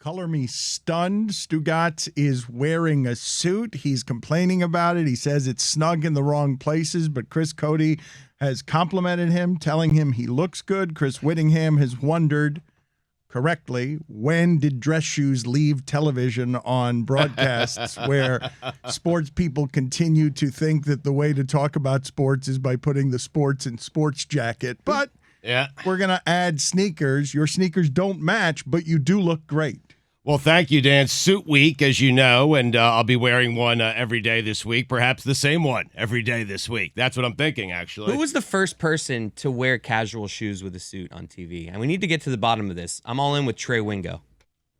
Color me stunned. Stugotz is wearing a suit. He's complaining about it. He says it's snug in the wrong places, but Chris Cote has complimented him, telling him he looks good. Chris Whittingham has wondered, correctly, when did dress shoes leave television on broadcasts where sports people continue to think that the way to talk about sports is by putting the sports in sports jacket. But we're going to add sneakers. Your sneakers don't match, but you do look great. Well, thank you, Dan. Suit week, as you know, and I'll be wearing one every day this week, perhaps the same one every day this week. That's what I'm thinking, actually. Who was the first person to wear casual shoes with a suit on TV? And we need to get to the bottom of this. I'm all in with Trey Wingo.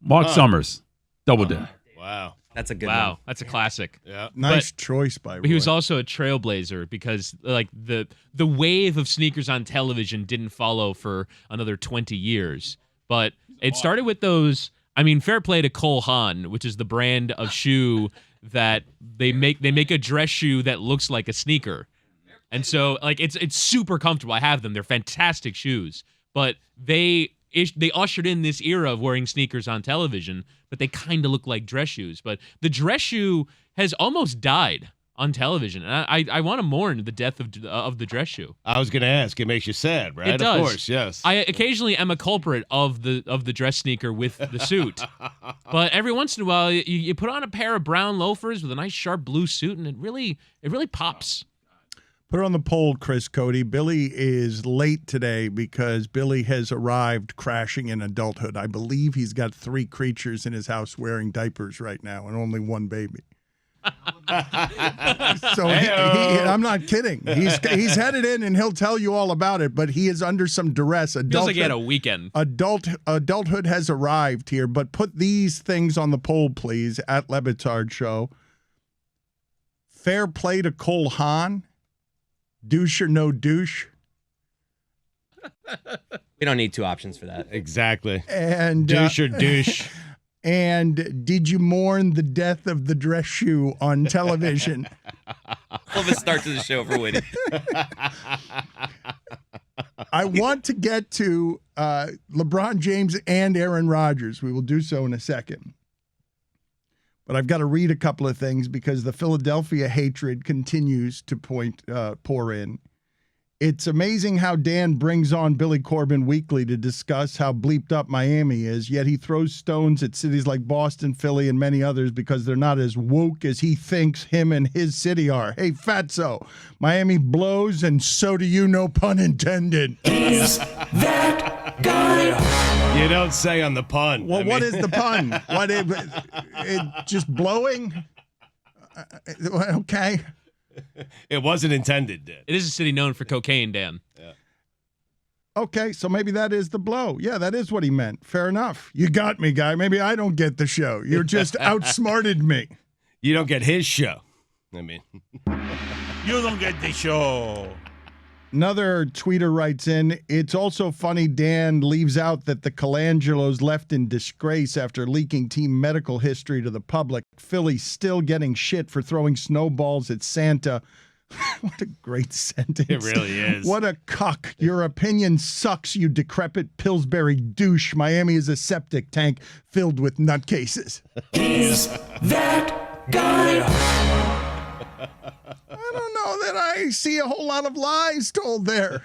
Mark Summers. Double dip. Wow. That's a good one. Wow, that's a classic. Yeah. Nice choice by Roy. But he was also a trailblazer because like the wave of sneakers on television didn't follow for another 20 years. But it started with those. I mean, fair play to Cole Haan, which is the brand of shoe that they make a dress shoe that looks like a sneaker. And so like it's super comfortable. I have them. They're fantastic shoes. But they ushered in this era of wearing sneakers on television, but they kind of look like dress shoes. But the dress shoe has almost died on television. And I want to mourn the death of the dress shoe. I was going to ask. It makes you sad, right? It does. Of course, yes. I occasionally am a culprit of the dress sneaker with the suit. But every once in a while, you put on a pair of brown loafers with a nice sharp blue suit, and it really pops. Put it on the poll, Chris Cote. Billy is late today because Billy has arrived crashing in adulthood. I believe he's got 3 creatures in his house wearing diapers right now and only 1 baby. So I'm not kidding. He's headed in and he'll tell you all about it, but he is under some duress. Feels like he had a weekend. Adulthood has arrived here, but put these things on the poll, please, at LeBatard Show. Fair play to Cole Haan. Douche or no douche? We don't need 2 options for that. Exactly. And douche or douche. And did you mourn the death of the dress shoe on television? Love the start to the show for Whitney. I want to get to LeBron James and Aaron Rodgers. We will do so in a second. But I've got to read a couple of things because the Philadelphia hatred continues to pour in. It's amazing how Dan brings on Billy Corbin weekly to discuss how bleeped up Miami is, yet he throws stones at cities like Boston, Philly, and many others because they're not as woke as he thinks him and his city are. Hey, Fatso, Miami blows, and so do you, no pun intended. Is that guy? You don't say on the pun. Well, what is the pun? What it just blowing? Okay. It wasn't intended, Dan. It is a city known for cocaine, Dan. Yeah. Okay, so maybe that is the blow. Yeah, that is what he meant. Fair enough. You got me, guy. Maybe I don't get the show. You're just outsmarted me. You don't get his show. I mean. You don't get the show. Another tweeter writes in, it's also funny Dan leaves out that the Colangelos left in disgrace after leaking team medical history to the public. Philly's still getting shit for throwing snowballs at Santa. What a great sentence. It really is. What a cuck. Your opinion sucks, you decrepit Pillsbury douche. Miami is a septic tank filled with nutcases. Is that guy? I don't know that I see a whole lot of lies told there.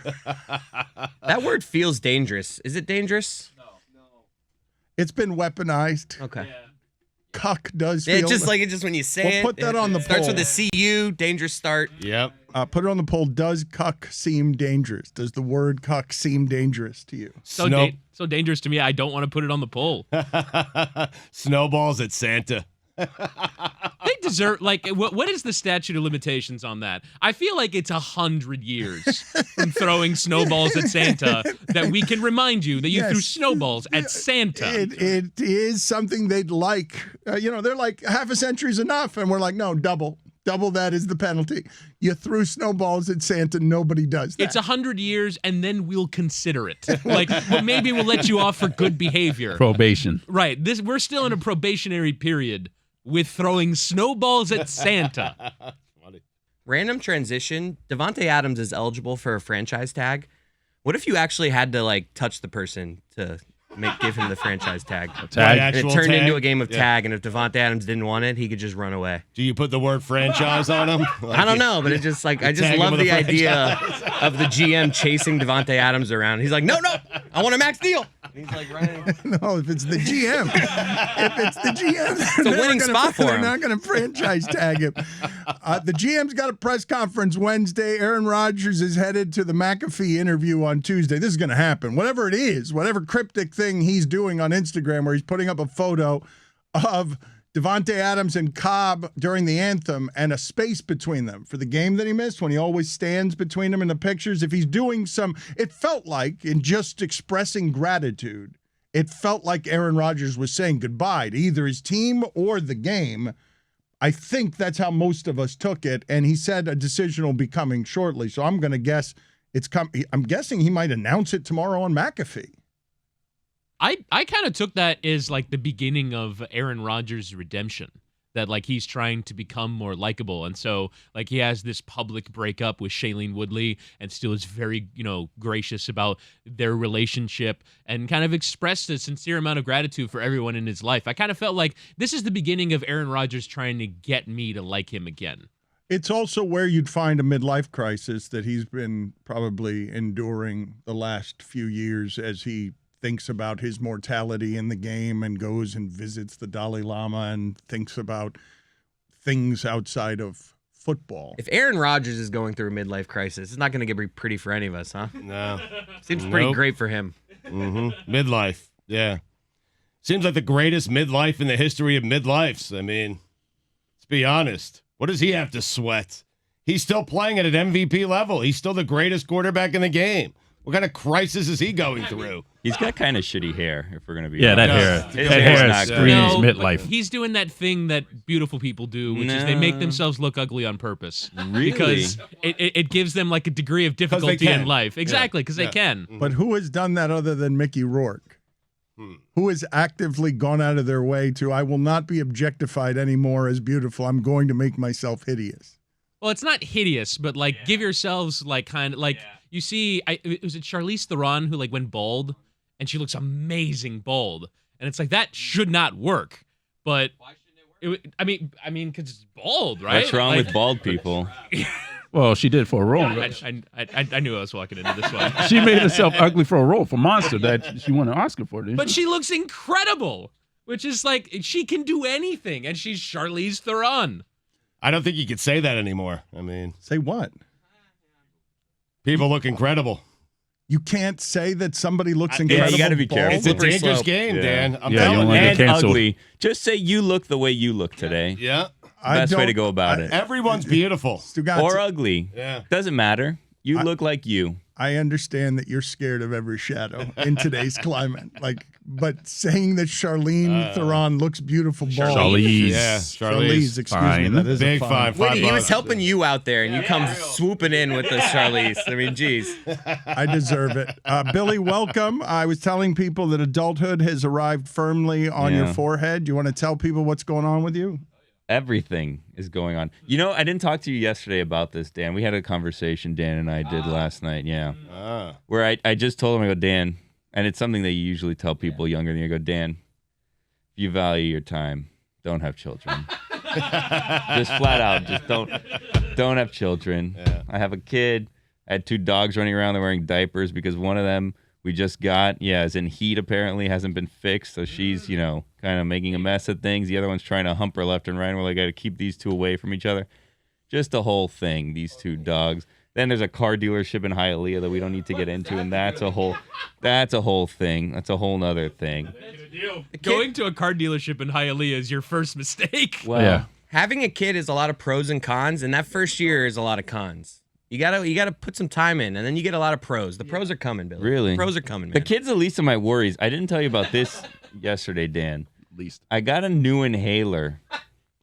That word feels dangerous. Is it dangerous? No. It's been weaponized. Okay. Yeah. Cuck does Yeah, feel... just when you say We'll put that on the starts poll. with a CU, dangerous start. Yep. Put it on the poll. Does cuck seem dangerous? Does the word cuck seem dangerous to you? So dangerous to me, I don't want to put it on the poll. Snowballs at Santa. They deserve, like, what is the statute of limitations on that? I feel like it's 100 years from throwing snowballs at Santa that we can remind you that you threw snowballs at Santa. It is something they'd like. They're like, half a century's enough. And we're like, no, double. Double that is the penalty. You threw snowballs at Santa. Nobody does that. It's 100 years, and then we'll consider it. Like, well, maybe we'll let you off for good behavior. Probation. Right. We're still in a probationary period with throwing snowballs at Santa. Random transition. Devontae Adams is eligible for a franchise tag. What if you actually had to, like, touch the person to give him the franchise tag. Tag. And it Actual turned tag? into a game of Yeah. tag, and if Devontae Adams didn't want it, he could just run away. Do you put the word franchise on him? I don't know, but it just I just tag him love with the a idea of the GM chasing Devontae Adams around. He's like, no, I want a max deal. And he's like running. No, if it's the GM, It's a winning spot for they're him. not going to franchise tag him. The GM's got a press conference Wednesday. Aaron Rodgers is headed to the McAfee interview on Tuesday. This is going to happen. Whatever it is, whatever cryptic thing he's doing on Instagram where he's putting up a photo of Devontae Adams and Cobb during the anthem and a space between them for the game that he missed when he always stands between them in the pictures. If he's doing it felt like in just expressing gratitude, it felt like Aaron Rodgers was saying goodbye to either his team or the game. I think that's how most of us took it. And he said a decision will be coming shortly. So I'm going to guess I'm guessing he might announce it tomorrow on McAfee. I kind of took that as like the beginning of Aaron Rodgers' redemption, that like he's trying to become more likable. And so like he has this public breakup with Shailene Woodley and still is very, gracious about their relationship and kind of expressed a sincere amount of gratitude for everyone in his life. I kind of felt like this is the beginning of Aaron Rodgers trying to get me to like him again. It's also where you'd find a midlife crisis that he's been probably enduring the last few years as he thinks about his mortality in the game and goes and visits the Dalai Lama and thinks about things outside of football. If Aaron Rodgers is going through a midlife crisis, it's not going to get pretty for any of us, huh? No. Seems pretty Nope. great for him. Mm-hmm. Midlife. Yeah. Seems like the greatest midlife in the history of midlifes. I mean, let's be honest. What does he have to sweat? He's still playing at an MVP level. He's still the greatest quarterback in the game. What kind of crisis is he going through? He's got kind of shitty hair, if we're going to be Yeah, that honest. hair. His That hair's hair not screams great. but midlife. he's doing that thing that beautiful people do, which is they make themselves look ugly on purpose. Really? Because it gives them like a degree of difficulty can. in life. Exactly, because they can. But who has done that other than Mickey Rourke? Who has actively gone out of their way to, I will not be objectified anymore as beautiful. I'm going to make myself hideous. Well, it's not hideous, but like give yourselves like kind of like you see. Was it Charlize Theron who like went bald, and she looks amazing bald, and it's like that should not work. But why shouldn't it work? I mean, because it's bald, right? What's wrong with bald people? Well, she did for a role. I knew I was walking into this one. She made herself ugly for a role for Monster that she won an Oscar for, didn't But she? she looks incredible, which is like she can do anything, and she's Charlize Theron. I don't think you could say that anymore. I mean, Say what? people look incredible. You can't say that somebody looks Yeah, incredible. you gotta be bald? careful. It's a Slippery dangerous slope. game, Yeah. Dan. I'm Yeah, you telling don't you. wanna And get canceled. ugly. Just say you look the way you look today. Yeah. I Best way don't- to go about it. Everyone's beautiful. Stugotz, Or ugly. Yeah. Doesn't matter. You look like you. I understand that you're scared of every shadow in today's climate. But saying that Charlene Theron looks beautiful bald. Charlize. Yeah, Charlize, excuse me. Fine. That is Big a fine. Whitney, he was $5. helping you out there, and you come swooping in with this Charlize. I mean, geez. I deserve it. Billy, welcome. I was telling people that adulthood has arrived firmly on your Yeah. forehead. Do you want to tell people what's going on with you? Everything is going on. You know, I didn't talk to you yesterday about this, Dan. We had a conversation, Dan and I did last night, yeah. Where I just told him, I go, Dan, and it's something that you usually tell people younger than you. I go, Dan, if you value your time, don't have children. Just flat out, just don't have children. Yeah. I have a kid. I had 2 dogs running around. They're wearing diapers because one of them we just got, is in heat apparently, hasn't been fixed. So she's, kind of making a mess of things. The other one's trying to hump her left and right. And we're like, got to keep these 2 away from each other. Just the whole thing, these 2 dogs. Then there's a car dealership in Hialeah that we don't need to get into, and that's a whole thing. That's a whole nother thing. Going to a car dealership in Hialeah is your first mistake. Well, Yeah. Having a kid is a lot of pros and cons, and that first year is a lot of cons. You gotta put some time in, and then you get a lot of pros. The pros are coming, Billy. Really? The pros are coming, the man. kid's the least of my worries. I didn't tell you about this yesterday, Dan. Least. I got a new inhaler.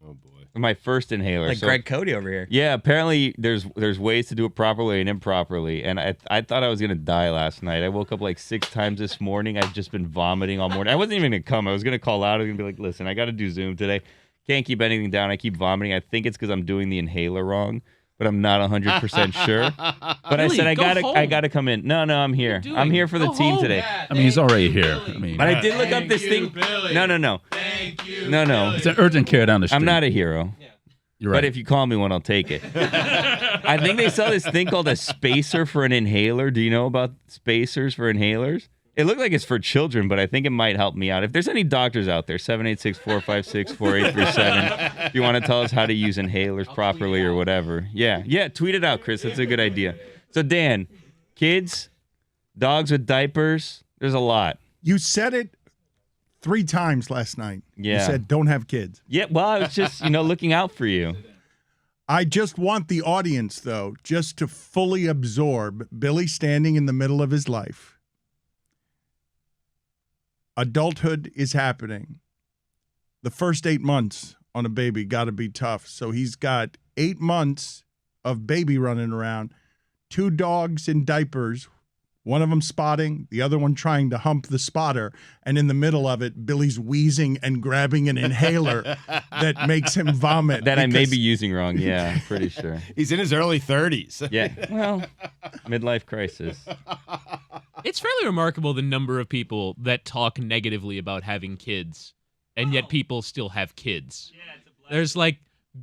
Oh, boy. My first inhaler. Like So- Greg Cote over here. Yeah, apparently there's ways to do it properly and improperly. And I thought I was gonna die last night. I woke up like 6 times this morning. I've just been vomiting all morning. I wasn't even gonna come. I was gonna call out. I was gonna be like, listen, I gotta do Zoom today. Can't keep anything down. I keep vomiting. I think it's because I'm doing the inhaler wrong. but I'm not 100% sure. But I Billy, said I go home. gotta come in. No, I'm here. doing? I'm here for the Go team home. today. I mean, he's already here. I mean, But I did look up this thing. No. Thank you. No. it's an urgent care down the street. I'm not a hero. You're right. But if you call me one, I'll take it. I think they sell this thing called a spacer for an inhaler. Do you know about spacers for inhalers? It looked like it's for children, but I think it might help me out. If there's any doctors out there, 786-456-4837, if you want to tell us how to use inhalers properly or whatever. Yeah, tweet it out, Chris. That's a good idea. So, Dan, kids, dogs with diapers, there's a lot. You said it 3 times last night. You Yeah. said don't have kids. Yeah, well, I was just, looking out for you. I just want the audience, though, just to fully absorb Billy standing in the middle of his life. Adulthood is happening. The first 8 months on a baby got to be tough. So he's got 8 months of baby running around, 2 dogs in diapers, one of them spotting, the other one trying to hump the spotter. And in the middle of it, Billy's wheezing and grabbing an inhaler that makes him vomit. That I may because- be using wrong. Yeah, I'm pretty sure. He's in his early 30s. Yeah, well, midlife crisis. It's fairly remarkable the number of people that talk negatively about having kids, and yet people still have kids. There's like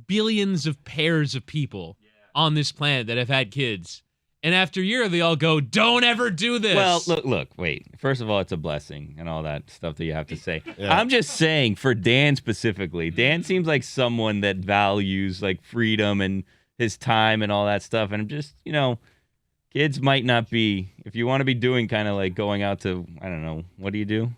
billions of pairs of people on this planet that have had kids. And after a year, they all go, don't ever do this. Well, look, wait. First of all, it's a blessing and all that stuff that you have to say. Yeah. I'm just saying, for Dan specifically, Dan seems like someone that values like freedom and his time and all that stuff. And I'm just, kids might not be, if you want to be doing kind of like going out to, I don't know, what do you do?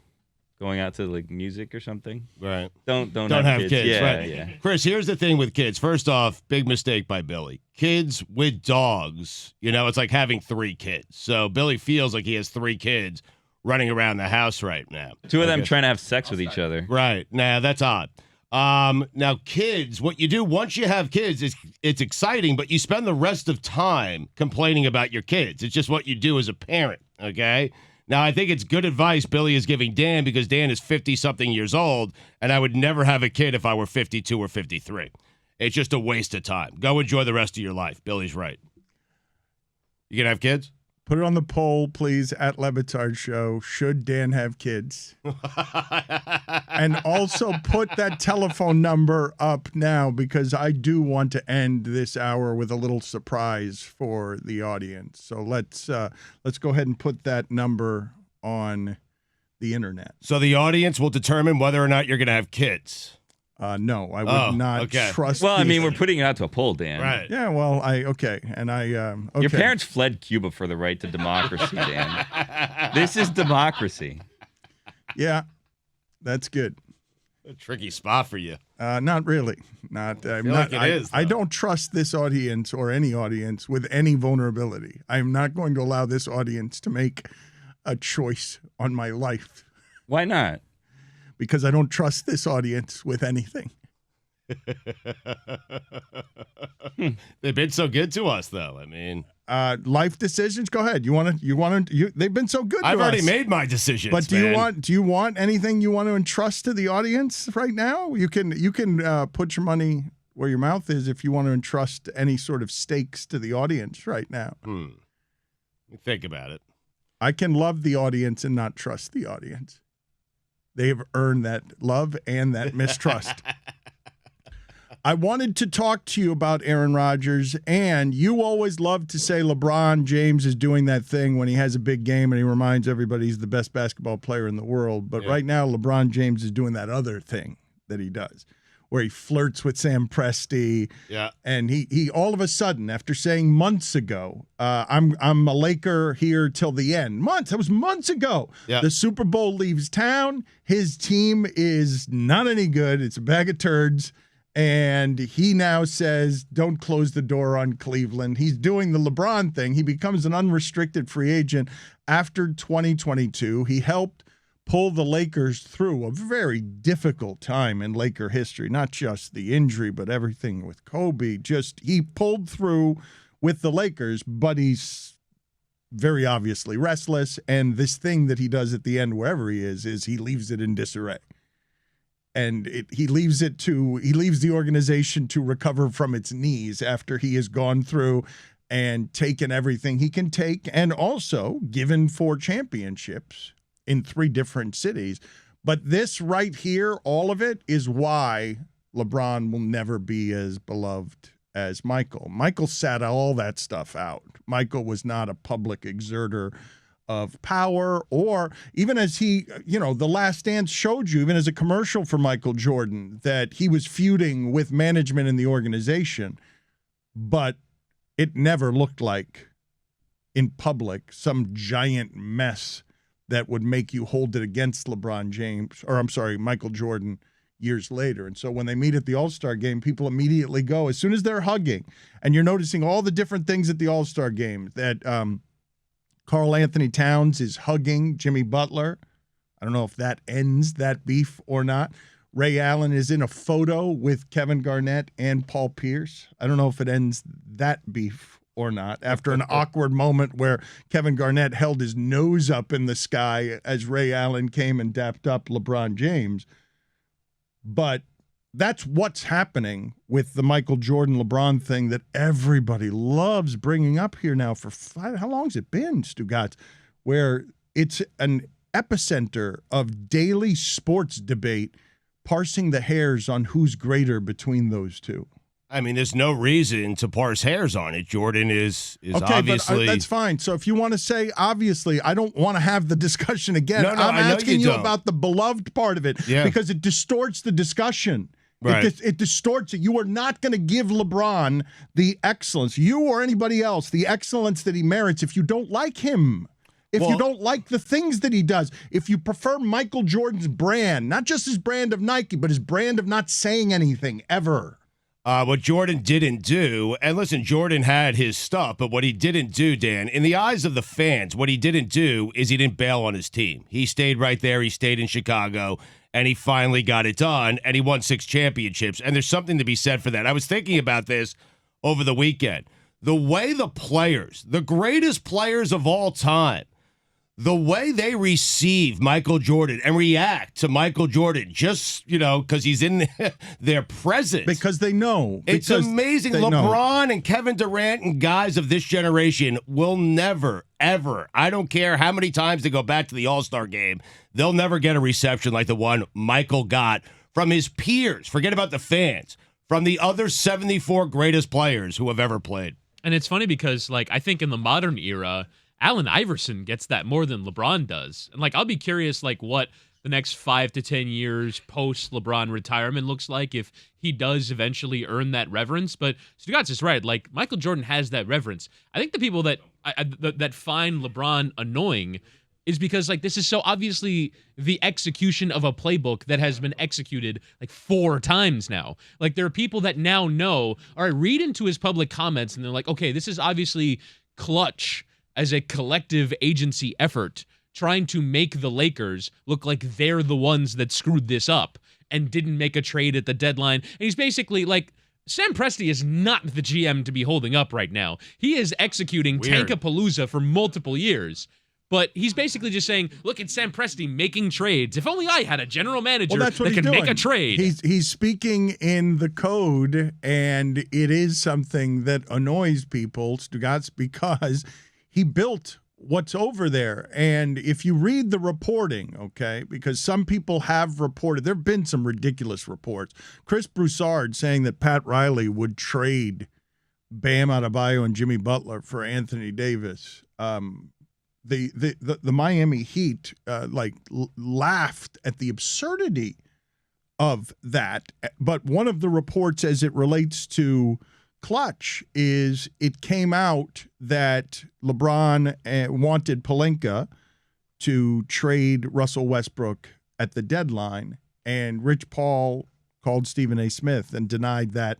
Going out to like music or something? Right. Don't have kids. Yeah, right. yeah. Chris, here's the thing with kids. First off, big mistake by Billy. Kids with dogs, it's like having 3 kids. So Billy feels like he has 3 kids running around the house right now. 2 of them trying to have sex with each other. Right. Now, that's odd. Now, kids, what you do once you have kids is it's exciting, but you spend the rest of time complaining about your kids. It's just what you do as a parent, okay? Now, I think it's good advice Billy is giving Dan because Dan is 50-something years old, and I would never have a kid if I were 52 or 53. It's just a waste of time. Go enjoy the rest of your life. Billy's right. You gonna have kids? Put it on the poll, please, at LeBatard Show. Should Dan have kids? And also put that telephone number up now because I do want to end this hour with a little surprise for the audience. So let's go ahead and put that number on the internet. So the audience will determine whether or not you're gonna have kids. No, I would not okay. trust. Well, I the- mean, we're putting it out to a poll, Dan. Right. Yeah, well, okay. Your parents fled Cuba for the right to democracy, Dan. This is democracy. Yeah, that's good. A tricky spot for you. Not really. Not. I'm feel not. like it is, I though. don't trust this audience or any audience with any vulnerability. I'm not going to allow this audience to make a choice on my life Why not? because I don't trust this audience with anything. They've been so good to us, though. I mean, Life decisions. Go ahead. You want to. They've been so good. I've to already us. made my decisions. But do man. you want anything you want to entrust to the audience right now? You can put your money where your mouth is if you want to entrust any sort of stakes to the audience right now. Think about it. I can love the audience and not trust the audience. They have earned that love and that mistrust. I wanted to talk to you about Aaron Rodgers, and you always love to say LeBron James is doing that thing when he has a big game and he reminds everybody he's the best basketball player in the world. But right now, LeBron James is doing that other thing that he does, where he flirts with Sam Presti. Yeah. And he all of a sudden, after saying months ago, I'm a Laker here till the end. That was months ago. Yeah. The Super Bowl leaves town. His team is not any good. It's a bag of turds. And he now says, don't close the door on Cleveland. He's doing the LeBron thing. He becomes an unrestricted free agent after 2022. He helped pull the Lakers through a very difficult time in Laker history, not just the injury, but everything with Kobe. He pulled through with the Lakers, but he's very obviously restless. And this thing that he does at the end, wherever he is he leaves it in disarray. he leaves the organization to recover from its knees after he has gone through and taken everything he can take, and also given 4 championships in 3 different cities. But this right here, all of it, is why LeBron will never be as beloved as Michael. Michael sat all that stuff out. Michael was not a public exerter of power, or even as he, The Last Dance showed you, even as a commercial for Michael Jordan, that he was feuding with management in the organization. But it never looked like, in public, some giant mess that would make you hold it against Michael Jordan years later. And so when they meet at the All-Star game, people immediately go, as soon as they're hugging, and you're noticing all the different things at the All-Star game, that Karl Anthony Towns is hugging Jimmy Butler. I don't know if that ends that beef or not. Ray Allen is in a photo with Kevin Garnett and Paul Pierce. I don't know if it ends that beef or not, after an awkward moment where Kevin Garnett held his nose up in the sky as Ray Allen came and dapped up LeBron James. But that's what's happening with the Michael Jordan LeBron thing that everybody loves bringing up here now for how long has it been, Stugotz, where it's an epicenter of daily sports debate, parsing the hairs on who's greater between those two. I mean, there's no reason to parse hairs on it. Jordan is okay, obviously. But that's fine. So if you want to say, obviously, I don't want to have the discussion again. No, I'm asking you don't. about the beloved part of it because it distorts the discussion. Right. It distorts it. You are not going to give LeBron the excellence, you or anybody else, the excellence that he merits if you don't like him. If you don't like the things that he does, if you prefer Michael Jordan's brand, not just his brand of Nike, but his brand of not saying anything ever. What Jordan didn't do, and listen, Jordan had his stuff, but what he didn't do, Dan, in the eyes of the fans, what he didn't do is he didn't bail on his team. He stayed right there. He stayed in Chicago, and he finally got it done, and he won 6 championships, and there's something to be said for that. I was thinking about this over the weekend. The way the players, the greatest players of all time, the way they receive Michael Jordan and react to Michael Jordan, just, because he's in their presence. Because they know. It's amazing. LeBron and Kevin Durant and guys of this generation will never, ever, I don't care how many times they go back to the All-Star game, they'll never get a reception like the one Michael got from his peers. Forget about the fans. From the other 74 greatest players who have ever played. And it's funny because, I think in the modern era, Allen Iverson gets that more than LeBron does. And, I'll be curious, what the next 5 to 10 years post-LeBron retirement looks like if he does eventually earn that reverence. But Stugotz is right. Michael Jordan has that reverence. I think the people that that find LeBron annoying is because, this is so obviously the execution of a playbook that has been executed, 4 times now. There are people that now know, all right, read into his public comments, and they're like, okay, this is obviously clutch as a collective agency effort, trying to make the Lakers look like they're the ones that screwed this up and didn't make a trade at the deadline. And he's basically Sam Presti is not the GM to be holding up right now. He is executing Tankapalooza for multiple years. But he's basically just saying, look at Sam Presti making trades. If only I had a general manager that could make a trade. He's speaking in the code, and it is something that annoys people, Stugotz, because he built what's over there. And if you read the reporting, okay, because some people have reported, there have been some ridiculous reports. Chris Broussard saying that Pat Riley would trade Bam Adebayo and Jimmy Butler for Anthony Davis. The Miami Heat laughed at the absurdity of that. But one of the reports as it relates to Clutch is it came out that LeBron wanted Pelinka to trade Russell Westbrook at the deadline, and Rich Paul called Stephen A. Smith and denied that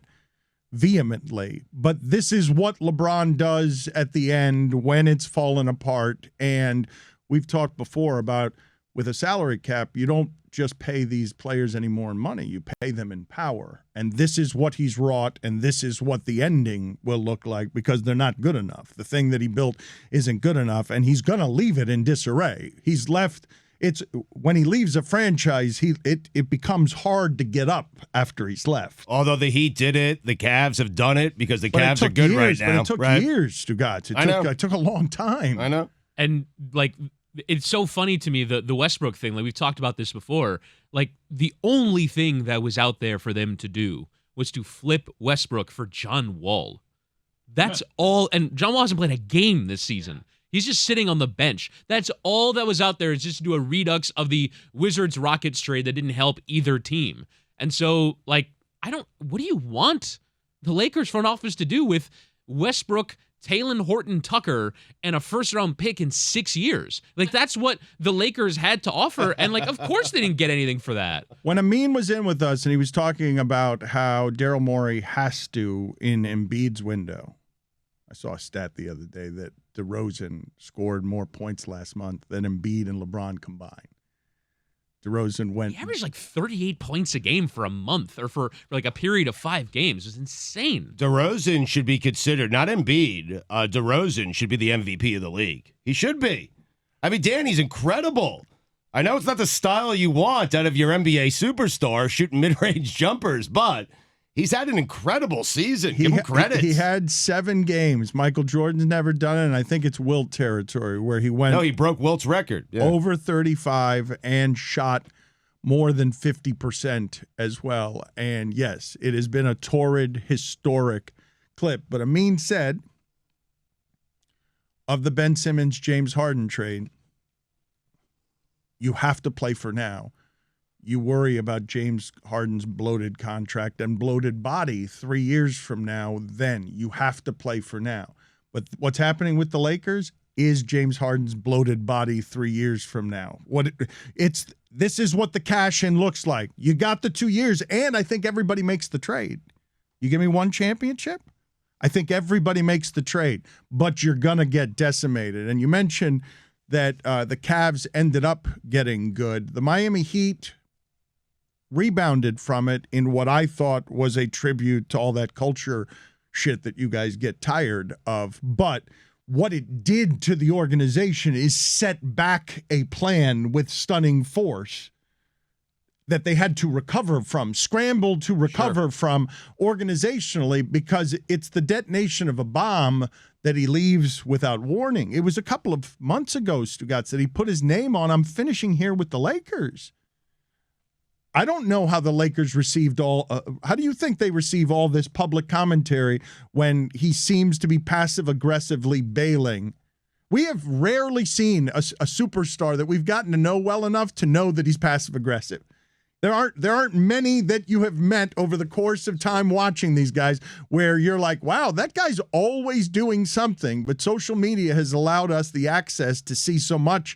vehemently. But this is what LeBron does at the end when it's fallen apart. And we've talked before about with a salary cap, you don't just pay these players any more in money. You pay them in power. And this is what he's wrought, and this is what the ending will look like because they're not good enough. The thing that he built isn't good enough, and he's going to leave it in disarray. He's left it's when he leaves a franchise, it becomes hard to get up after he's left. Although the Heat did it, the Cavs have done it because the But it Cavs are took good years, right now. But it took right? years, Stugotz. I know. It took a long time. I know. And like, it's so funny to me, the Westbrook thing. Like, we've talked about this before. Like, the only thing that was out there for them to do was to flip Westbrook for John Wall. That's all. And John Wall hasn't played a game this season. He's just sitting on the bench. That's all that was out there, is just to do a redux of the Wizards Rockets trade that didn't help either team. And so, like, what do you want the Lakers front office to do with Westbrook, Talen Horton-Tucker, and a first-round pick in 6 years? Like, that's what the Lakers had to offer, and, like, of course they didn't get anything for that. When Amin was in with us and he was talking about how Daryl Morey has to in Embiid's window, I saw a stat the other day that DeRozan scored more points last month than Embiid and LeBron combined. DeRozan went... He averaged like 38 points a game for a month, or for like a period of 5 games. It was insane. DeRozan should be considered, not Embiid, DeRozan should be the MVP of the league. He should be. I mean, Danny's incredible. I know it's not the style you want out of your NBA superstar shooting mid-range jumpers, but he's had an incredible season. Give him credit. He had 7 games. Michael Jordan's never done it, and I think it's Wilt territory where he went... No, he broke Wilt's record. Yeah. Over 35 and shot more than 50% as well. And yes, it has been a torrid, historic clip. But Amin said of the Ben Simmons, James Harden trade, you have to play for now. You worry about James Harden's bloated contract and bloated body 3 years from now, then you have to play for now. But what's happening with the Lakers is James Harden's bloated body 3 years from now. This is what the cash-in looks like. You got the 2 years, and I think everybody makes the trade. You give me 1 championship, I think everybody makes the trade, but you're going to get decimated. And you mentioned that the Cavs ended up getting good. The Miami Heat rebounded from it in what I thought was a tribute to all that culture shit that you guys get tired of. But what it did to the organization is set back a plan with stunning force that they had to recover from, scramble to recover from organizationally, because it's the detonation of a bomb that he leaves without warning. It was a couple of months ago, Stugotz, that he put his name on, I'm finishing here with the Lakers. I don't know how the Lakers received how do you think they receive all this public commentary when he seems to be passive-aggressively bailing? We have rarely seen a superstar that we've gotten to know well enough to know that he's passive-aggressive. There aren't many that you have met over the course of time watching these guys where you're like, wow, that guy's always doing something. But social media has allowed us the access to see so much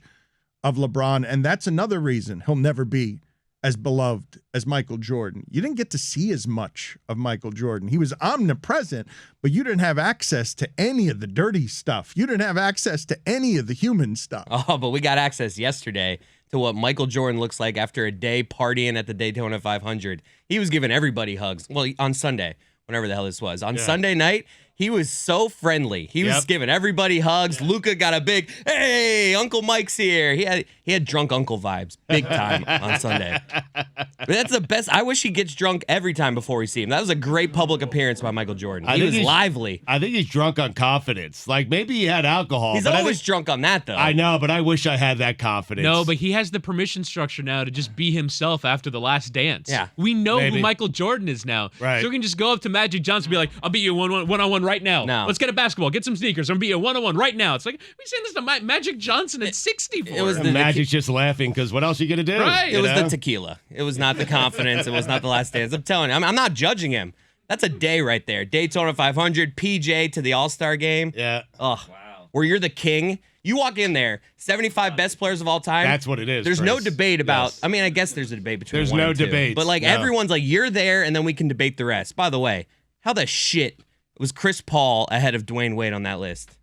of LeBron, and that's another reason he'll never be as beloved as Michael Jordan. You didn't get to see as much of Michael Jordan. He was omnipresent, but you didn't have access to any of the dirty stuff. You didn't have access to any of the human stuff. Oh, but we got access yesterday to what Michael Jordan looks like after a day partying at the Daytona 500. He was giving everybody hugs. Well, on Sunday, whenever the hell this was. On Sunday night, he was so friendly. He was giving everybody hugs. Luka got a big, hey, Uncle Mike's here. He had drunk uncle vibes big time on Sunday. But that's the best. I wish he gets drunk every time before we see him. That was a great public appearance by Michael Jordan. He was lively. I think he's drunk on confidence. Like, maybe he had alcohol. He's always drunk on that, though. I know, but I wish I had that confidence. No, but he has the permission structure now to just be himself after the last dance. Yeah. We know Maybe. who Michael Jordan is now. Right. So we can just go up to Magic Johnson and be like, I'll beat you one-on-one right now. No. Let's get a basketball. Get some sneakers. I'm going to beat you one-on-one right now. It's like, we saying this to Magic Johnson at 64. It was And Magic's just laughing because what else are you going to do? Right. It was the tequila. It was not the confidence. It was not the last dance. I'm telling you, I'm not judging him. That's a day right there. Daytona 500, PJ to the All-Star game. Yeah. Oh, wow. Where you're the king. You walk in there, 75 best players of all time. That's what it is. There's Chris. no debate about. Yes. I mean, I guess there's a debate between. There's 1 no and 2. debate. But like No. everyone's like, you're there, and then we can debate the rest. By the way, how the shit was Chris Paul ahead of Dwayne Wade on that list?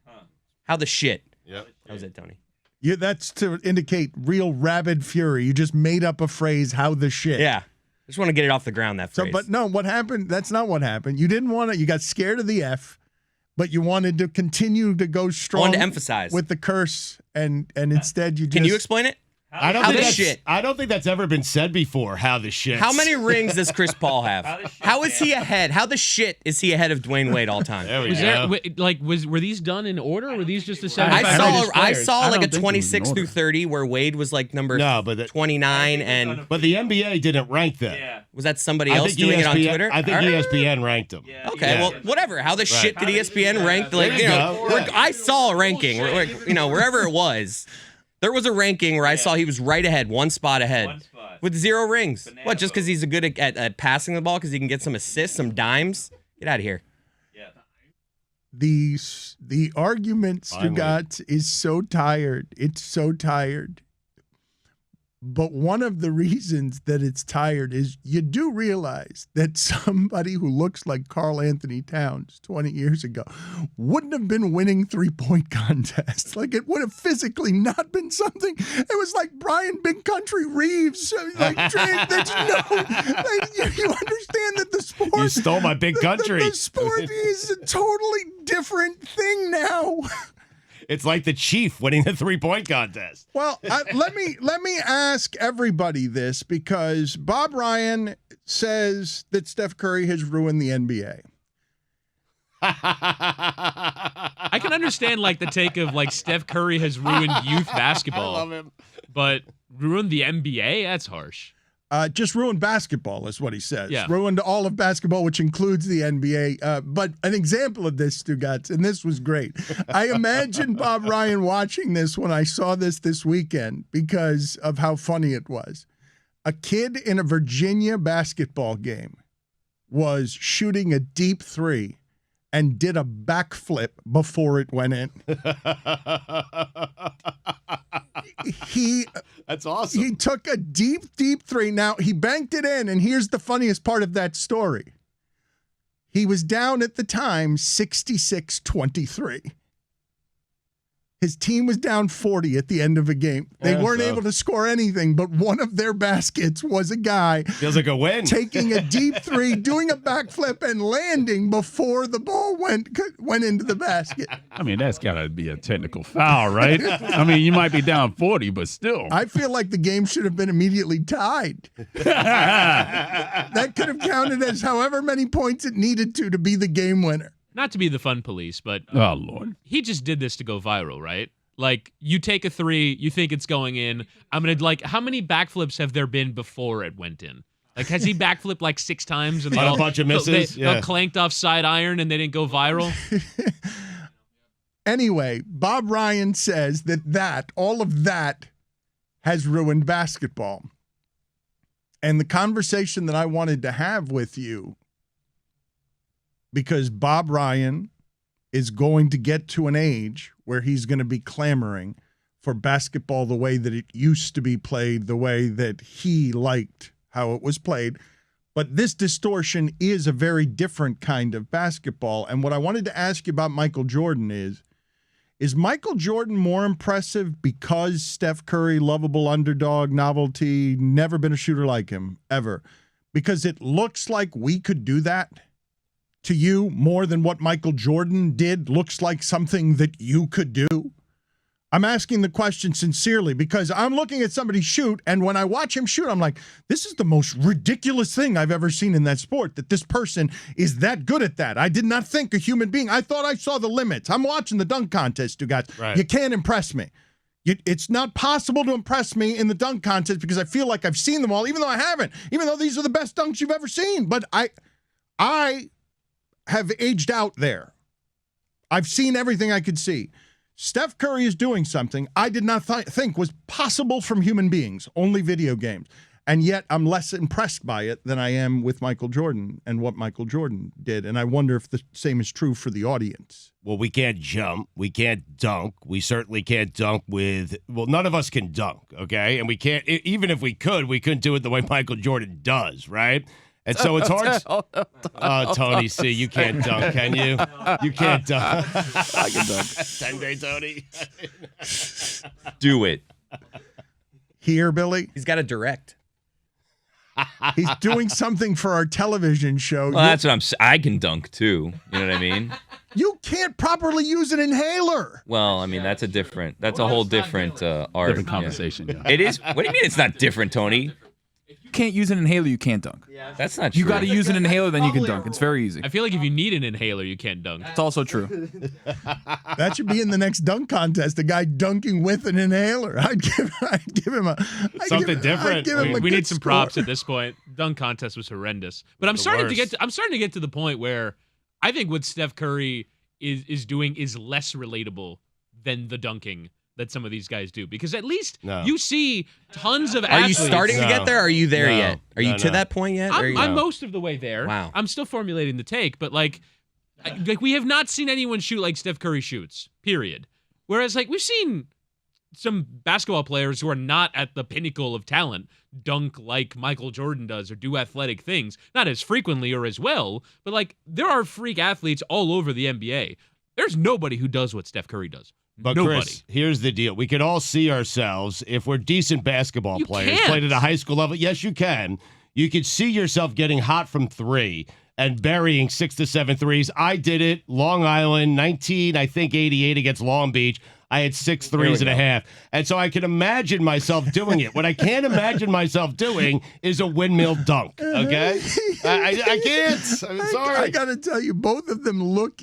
How the shit? Yep. That was it, Tony. Yeah, that's to indicate real rabid fury. You just made up a phrase, how the shit. Yeah. I just want to get it off the ground, that So, phrase. but no, what happened? That's not what happened. You didn't want to, you got scared of the F, but you wanted to continue to go strong. wanted to emphasize. with the curse, and instead you just. Can you explain it? I don't How think the that's, shit? I don't think that's ever been said before. How the shit? How many rings does Chris Paul have? How is he ahead? How the shit is he ahead of Dwayne Wade all time? There we Was go. there were these done in order? Or were these just the 75 I greatest saw players? like don't a think it was in 26 through order. 30 where Wade was like number No, but 29 and but the NBA didn't rank them. was that somebody I else think doing it on ESPN Twitter? I think All right. ESPN ranked them. Okay, Yeah. well, whatever. How the shit did ESPN rank? Like, There you go. Yeah. I saw a ranking, wherever it was. There was a ranking where I saw he was right ahead, one spot ahead, with 0 rings. What? Just because he's good at passing the ball, because he can get some assists, some dimes? Get out of here. The argument, Stugotz, is so tired. It's so tired. But one of the reasons that it's tired is you do realize that somebody who looks like Karl Anthony Towns 20 years ago wouldn't have been winning three-point contests. Like, it would have physically not been something. It was like Brian Big Country Reeves. Like, there's you understand that the sport. You stole my big country. The sport is a totally different thing now. It's like the Chief winning the 3-point contest. Well, let me ask everybody this, because Bob Ryan says that Steph Curry has ruined the NBA. I can understand like the take of like Steph Curry has ruined youth basketball. I love him. But ruined the NBA? That's harsh. Just ruined basketball is what he says. Yeah. Ruined all of basketball, which includes the NBA. But an example of this, Stugotz, and this was great. I imagine Bob Ryan watching this when I saw this weekend because of how funny it was. A kid in a Virginia basketball game was shooting a deep three and did a backflip before it went in. That's awesome. He took a deep three. Now, he banked it in, and here's the funniest part of that story. He was down at the time 66-23. His team was down 40 at the end of a game. They weren't able to score anything, but one of their baskets was a guy Feels like a win. taking a deep three, doing a backflip, and landing before the ball went into the basket. I mean, that's got to be a technical foul, right? I mean, you might be down 40, but still. I feel like the game should have been immediately tied. That could have counted as however many points it needed to be the game winner. Not to be the fun police, but Oh, Lord. he just did this to go viral, right? Like, you take a three, you think it's going in. I'm going to, like, how many backflips have there been before it went in? Like, has he backflipped like 6 times? And they On a all- bunch of misses? They all Yeah. clanked off side iron and they didn't go viral? Anyway, Bob Ryan says that all of that has ruined basketball. And the conversation that I wanted to have with you, because Bob Ryan is going to get to an age where he's going to be clamoring for basketball the way that it used to be played, the way that he liked how it was played. But this distortion is a very different kind of basketball. And what I wanted to ask you about Michael Jordan is Michael Jordan more impressive because Steph Curry, lovable underdog, novelty, never been a shooter like him, ever? Because it looks like we could do that to you more than what Michael Jordan did looks like something that you could do? I'm asking the question sincerely because I'm looking at somebody shoot, and when I watch him shoot, I'm like, this is the most ridiculous thing I've ever seen in that sport, that this person is that good at that. I did not think a human being. I thought I saw the limits. I'm watching the dunk contest, you guys. Right. You can't impress me. It's not possible to impress me in the dunk contest because I feel like I've seen them all, even though I haven't, even though these are the best dunks you've ever seen. But I have aged out there. I've seen everything I could see. Steph Curry is doing something I did not think was possible from human beings, only video games. And yet I'm less impressed by it than I am with Michael Jordan and what Michael Jordan did. And I wonder if the same is true for the audience. Well, we can't jump. We can't dunk. We certainly can't dunk none of us can dunk, okay? And we can't, even if we could, we couldn't do it the way Michael Jordan does, right? And so it's hard. Tony C, you can't dunk, can you? You can't dunk. I can dunk. 10-day Tony. Do it. Here, Billy, He's got a direct. he's doing something for our television show. Well, that's what I can dunk too. You know what I mean? You can't properly use an inhaler. Well, I mean, that's a whole different art. Different conversation. Yeah. It is. What do you mean it's not different, Tony? You can't use an inhaler, you can't dunk. That's not true. You got to use an inhaler, then you can dunk. It's very easy. I feel like if you need an inhaler, you can't dunk. It's also true. That should be in the next dunk contest. A guy dunking with an inhaler. I'd give him Something different. We need some props at this point. Dunk contest was horrendous, but I'm starting to get to the point where I think what Steph Curry is doing is less relatable than the dunking that some of these guys do, because at least you see tons of athletes. Are you starting to get there? Or are you there yet? Are you to that point yet? I'm most of the way there. Wow. I'm still formulating the take, but like we have not seen anyone shoot like Steph Curry shoots, period. Whereas like we've seen some basketball players who are not at the pinnacle of talent dunk like Michael Jordan does or do athletic things, not as frequently or as well, but like there are freak athletes all over the NBA. There's nobody who does what Steph Curry does. But Nobody. Chris, here's the deal. We can all see ourselves if we're decent basketball players, can't. played at a high school level. Yes, you can. You could see yourself getting hot from three and burying 6 to 7 threes. I did it. Long Island, 88 against Long Beach. I had 6 threes and a half. And so I can imagine myself doing it. What I can't imagine myself doing is a windmill dunk. Okay? I can't. I'm sorry. I got to tell you, both of them look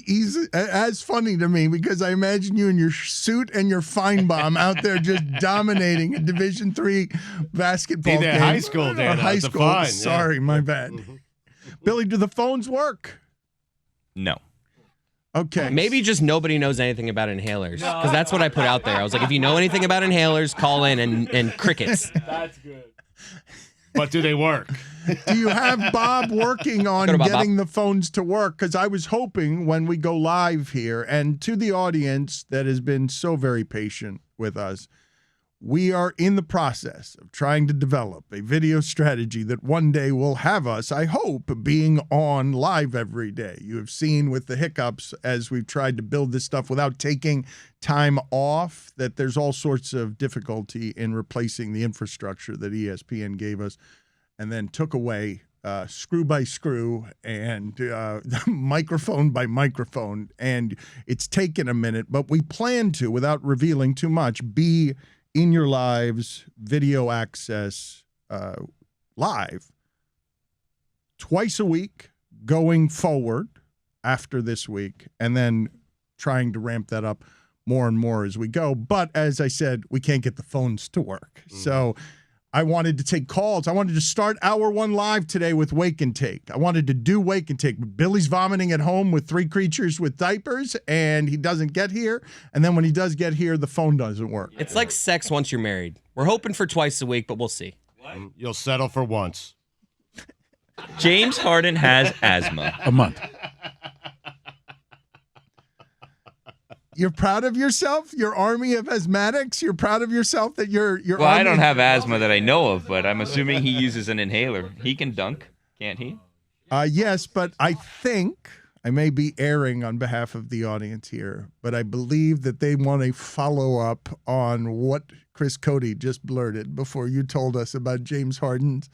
as funny to me because I imagine you in your suit and your fine bomb out there just dominating a Division III basketball game. High school, Dan. Or high It's a school. fine, Sorry, my bad. Billy, do the phones work? No. Okay. Maybe just nobody knows anything about inhalers, because that's what I put out there. I was like, if you know anything about inhalers, call in and crickets. That's good. But do they work? Do you have Bob working on Go to Bob, getting the phones to work? Because I was hoping when we go live here, and to the audience that has been so very patient with us, we are in the process of trying to develop a video strategy that one day will have us, I hope, being on live every day. You have seen with the hiccups as we've tried to build this stuff without taking time off that there's all sorts of difficulty in replacing the infrastructure that ESPN gave us and then took away screw by screw and microphone by microphone. And it's taken a minute, but we plan to, without revealing too much, be in your lives, video access, live, twice a week going forward after this week, and then trying to ramp that up more and more as we go. But as I said, we can't get the phones to work. So I wanted to take calls. I wanted to start hour 1 live today with Wake and Take. I wanted to do Wake and Take. Billy's vomiting at home with 3 creatures with diapers, and he doesn't get here. And then when he does get here, the phone doesn't work. It's like sex once you're married. We're hoping for twice a week, but we'll see. You'll settle for once. James Harden has asthma. A month. You're proud of yourself? Your army of asthmatics? You're proud of yourself that you're Well, I don't have asthma that I know of, but I'm assuming he uses an inhaler. He can dunk, can't he? Yes, but I think I may be erring on behalf of the audience here, but I believe that they want a follow-up on what Chris Cote just blurted before you told us about James Harden's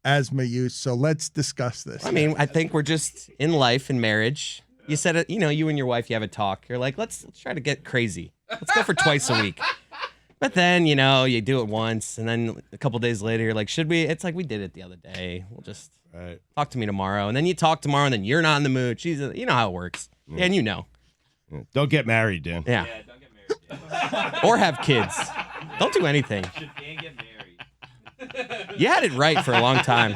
asthma use. So let's discuss this. I mean, I think we're just in life and marriage. You said it, you and your wife, you have a talk. You're like, let's try to get crazy. Let's go for twice a week. But then, you do it once, and then a couple days later, you're like, should we? It's like we did it the other day. We'll just talk to me tomorrow. And then you talk tomorrow, and then you're not in the mood. Jesus, you know how it works. Yeah. And you know. Yeah. Don't get married, Dan. Yeah, don't get married. Or have kids. Don't do anything. Can't get married. You had it right for a long time.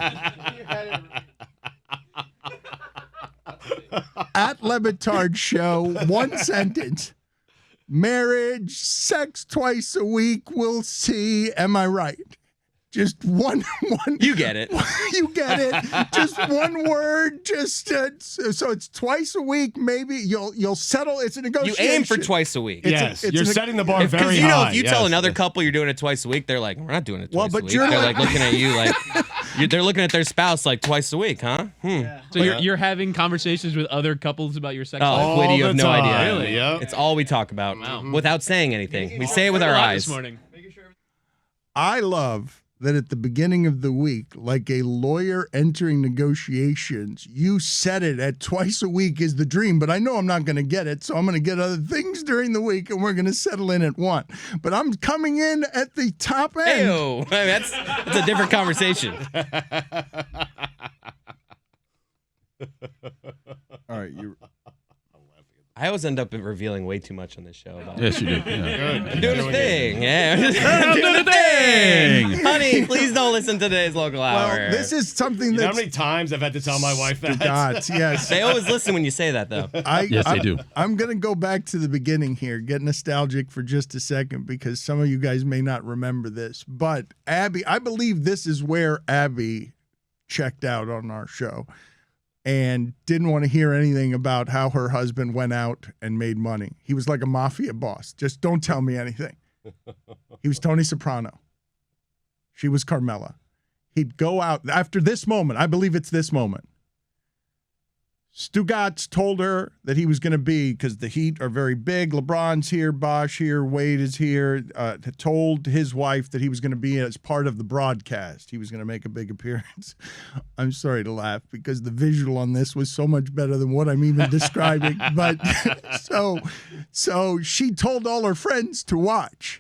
At LeBatard Show, 1 sentence. Marriage, sex twice a week, we'll see. Am I right? Just one. You get it. You get it. Just one word. Just so it's twice a week. Maybe you'll settle. It's a You negotiation. aim for twice a week. Yes, you're setting the bar Because very high. if you tell another couple you're doing it twice a week, they're like, we're not doing it Well, twice but a week. you're They're like- like looking at you like they're looking at their spouse like twice a week, huh? So you're having conversations with other couples about your sex Oh, life? Quiddy, you have no time. idea. Really? Yep. It's all we talk about Wow. without saying anything. We say it with our Learned a lot eyes. this morning. I love that at the beginning of the week, like a lawyer entering negotiations, you set it at twice a week is the dream, but I know I'm not going to get it, so I'm going to get other things during the week, and we're going to settle in at one. But I'm coming in at the top end. Ew. I mean, that's a different conversation. All right, you. I always end up revealing way too much on this show. About Yes, you do. Yeah. I'm doing a thing. Yeah. I'm doing a thing. Honey, please don't listen to today's local hour. Well, this is something You know how that's many times I've had to tell my wife that? Stugotz, yes. They always listen when you say that, though. Yes, they do. I'm going to go back to the beginning here, get nostalgic for just a second, because some of you guys may not remember this. But Abby, I believe this is where Abby checked out on our show and didn't want to hear anything about how her husband went out and made money. He was like a mafia boss. Just don't tell me anything. He was Tony Soprano. She was Carmela. He'd go out after this moment. I believe it's this moment. Stugotz told her that he was going to be, because the Heat are very big. LeBron's here, Bosch here, Wade is here. Told his wife that he was going to be as part of the broadcast. He was going to make a big appearance. I'm sorry to laugh because the visual on this was so much better than what I'm even describing. But so she told all her friends to watch.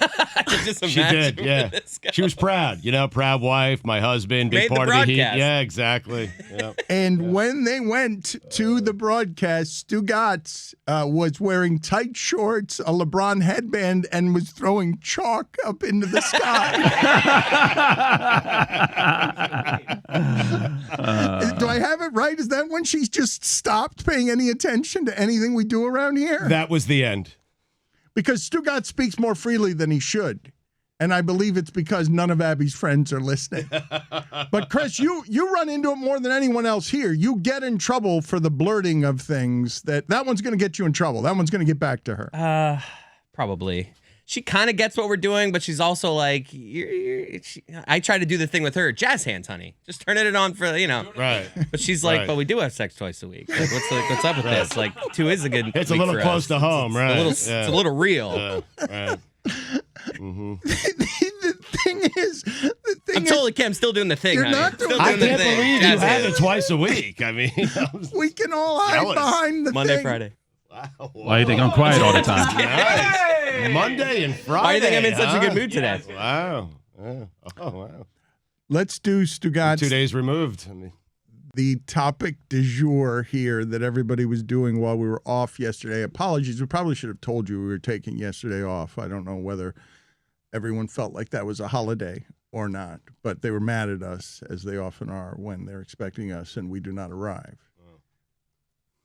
I can just She imagine did, yeah. this guy. She was proud, proud wife, my husband, big Made the part of the Heat. broadcast. Yeah, exactly. Yep. And when they went to the broadcast, Stugotz was wearing tight shorts, a LeBron headband, and was throwing chalk up into the sky. Do I have it right? Is that when she's just stopped paying any attention to anything we do around here? That was the end. Because Stugotz speaks more freely than he should. And I believe it's because none of Abby's friends are listening. But Chris, you run into it more than anyone else here. You get in trouble for the blurting of things. That one's going to get you in trouble. That one's going to get back to her. Probably. She kind of gets what we're doing, but she's also like, I try to do the thing with her. Jazz hands, honey. Just turn it on for, Right. But she's like, Right. but we do have sex twice a week. Like, what's up with this? Like, 2 is a good It's a week little for close us. to home, right? It's a little real. Right. Mm-hmm. The thing is, I'm totally kidding. I'm still doing the thing, You're honey. not doing Still the I doing can't the thing. believe you Jazz had hands. it twice a week. I mean, we can all hide Jealous. behind the Monday, thing. Friday. Why do you think I'm quiet all the time? Nice. Monday and Friday. Why do you think I'm in such a good mood today? Wow. Yeah. Oh, wow. Let's do, Stugotz, 2 days removed. I mean, the topic du jour here that everybody was doing while we were off yesterday. Apologies. We probably should have told you we were taking yesterday off. I don't know whether everyone felt like that was a holiday or not, but they were mad at us, as they often are when they're expecting us and we do not arrive.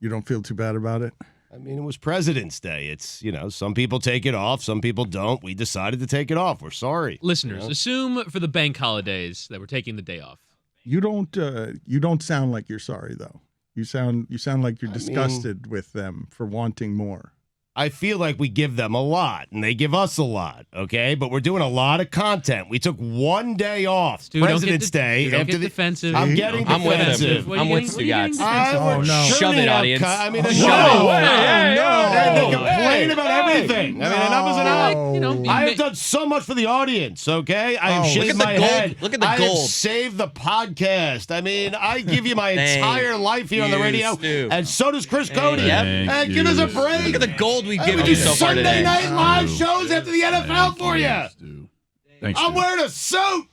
You don't feel too bad about it? I mean, it was President's Day. It's, some people take it off, some people don't. We decided to take it off. We're sorry. Listeners, assume for the bank holidays that we're taking the day off. You don't sound like you're sorry though. You sound like you're disgusted with them for wanting more. I feel like we give them a lot, and they give us a lot, okay? But we're doing a lot of content. We took 1 day off, Dude, President's Day. Don't after get the defensive. I'm getting I'm with defensive. him. What are I'm you with getting- what are you Stugotz. getting I defensive? would no. Shove churn it, out audience. I mean, Shove no, it. They complain about everything. I mean, enough is enough. No. You know, I have done so much for the audience, okay? I have Oh, shaved look at the my gold. head. Look at the I have gold. saved the podcast. I mean, I give you my Thank entire life here on the you, radio, Stu. and so does Chris Cote. Yep. And give us a break. Look at the gold we've I given do you so far Sunday today. night live shows after the NFL for you. Thanks, I'm Stu. wearing a suit.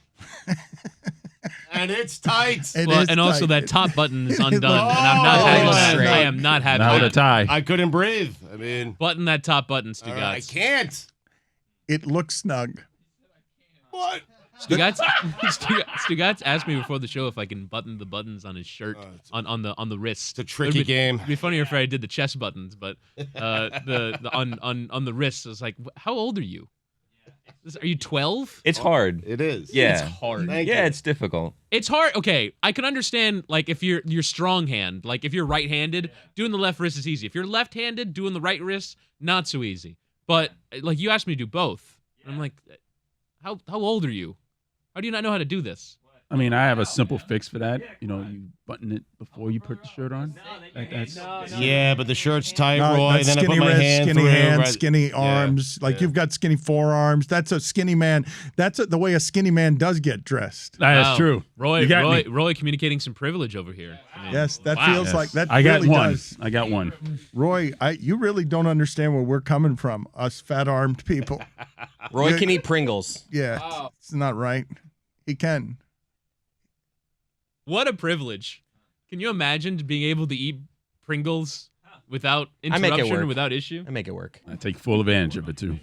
And it's tight. It Well, is and also tight. that top button is undone, Oh, and I'm not oh, happy with that's that. right. I am not happy Now with with a that. tie. I couldn't breathe. I mean, Button that top button, I Stugotz. can't. It looks snug. What? Stugotz asked me before the show if I can button the buttons on his shirt on the wrist. It's a tricky game. It'd be funnier if I did the chest buttons, but the on the wrist. I was like, how old are you? Are you 12? It's hard. It is. Yeah. It's hard. Thank Yeah, you. it's difficult. It's hard. Okay, I can understand like if you're strong hand, like if you're right-handed, doing the left wrist is easy. If you're left-handed, doing the right wrist, not so easy. But like you asked me to do both. And I'm like, how old are you? How do you not know how to do this? I mean, I have a simple fix for that. You know, you button it before you put the shirt on. That's Yeah, but the shirt's tight, No, Roy. that's Then I skinny put my wrists, hand skinny through. hands, right- skinny Yeah, arms. Like you've got skinny forearms. That's a skinny man. That's the way a skinny man does get dressed. that's Wow. true. Roy, You got me. Roy communicating some privilege over here. I mean, Yes, that wow. feels like that. I got really one. does. I got one. Roy, you really don't understand where we're coming from, us fat-armed people. Roy can eat Pringles. Yeah, it's not right. He can. What a privilege. Can you imagine being able to eat Pringles without I make it interruption or work. without issue? I make it work. I take full advantage of it too.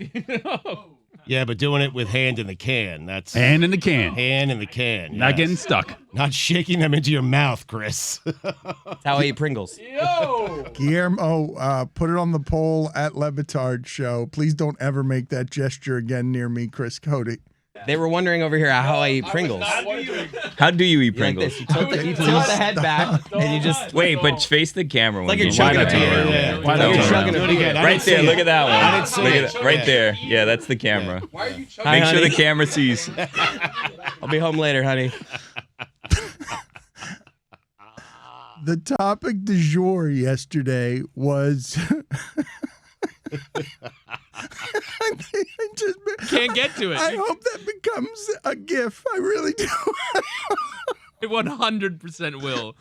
Yeah, but doing it with hand in the can. That's Hand in the can. hand in the can. Not yes. getting stuck. Not shaking them into your mouth, Chris. That's how I eat Pringles. Guillermo, put it on the poll at LeBatard show. Please don't ever make that gesture again near me, Chris Cote. They were wondering over here how I eat Pringles. How do you eat You like Pringles? this. You tilt the head back, and you just Wait, but face the camera. like when you're you chugging a turn around. beer. Why Like not you're turn chugging around? a beer. I Right didn't see there. Look it. at that one. I didn't see Look it. at that. Right there. Yeah, that's the camera. Hi, Make sure honey. the camera sees. I'll be home later, honey. The topic du jour yesterday was. Can't get to it. I hope that becomes a GIF. I really do. It 100% will.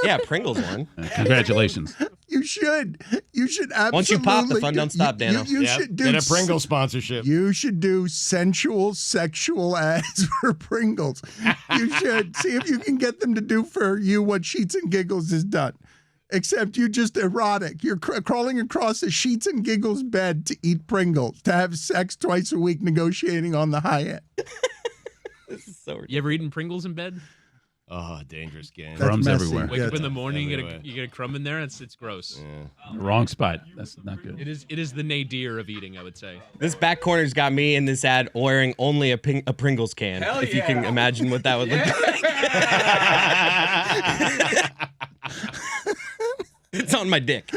Yeah, Pringles won. Congratulations. You should. You should absolutely. Once you pop, the fun don't stop, Dano. You Yep. should do Get a Pringle sponsorship. You should do sensual, sexual ads for Pringles. You should see if you can get them to do for you what Sheets and Giggles has done. Except you're just erotic. You're crawling across a Sheets and Giggles bed to eat Pringles, to have sex twice a week, negotiating on the high end. This is so ridiculous. You ever eaten Pringles in bed? Oh, dangerous game. That's Crumbs messy. everywhere. Wake Yeah, up in the morning, everywhere. you get a crumb in there. It's gross. Wrong spot. That's not good. It is the nadir of eating, I would say. This back corner's got me in this ad wearing only a Pringles can. If you can imagine what that would look like. It's on my dick.